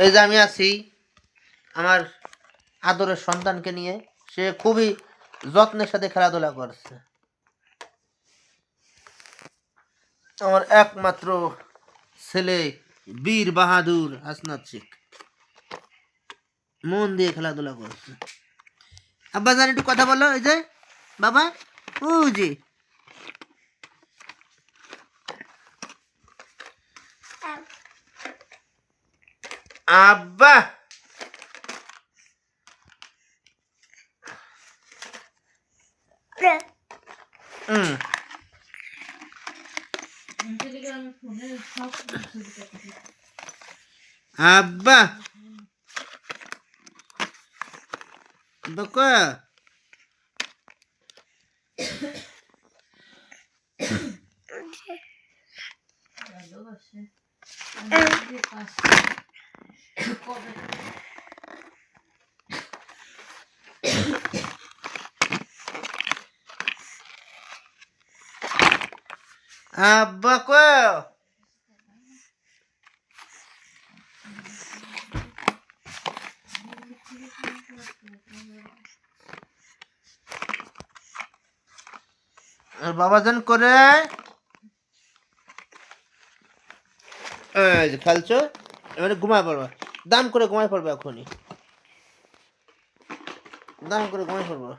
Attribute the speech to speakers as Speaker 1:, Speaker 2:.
Speaker 1: এই যে আমি আছি আমার আদরের সন্তানকে নিয়ে, সে খুবই যত্নের সাথে খেলাধুলা করছে। আমার একমাত্র ছেলে বীর বাহাদুর হাসনাত শেখ মন দিয়ে খেলাধুলা করছে। আব্বা জান একটু কথা বলো। এই যে বাবা, ও জি আব্বা, হুম আব্বা বকা আব্বা কো আর বাবাজান করে এই যে খেলছো, এবারে ঘুমায় পড়বা, দাম করে ঘুমায় পড়বে এখনই, দাম করে ঘুমায় পড়বা।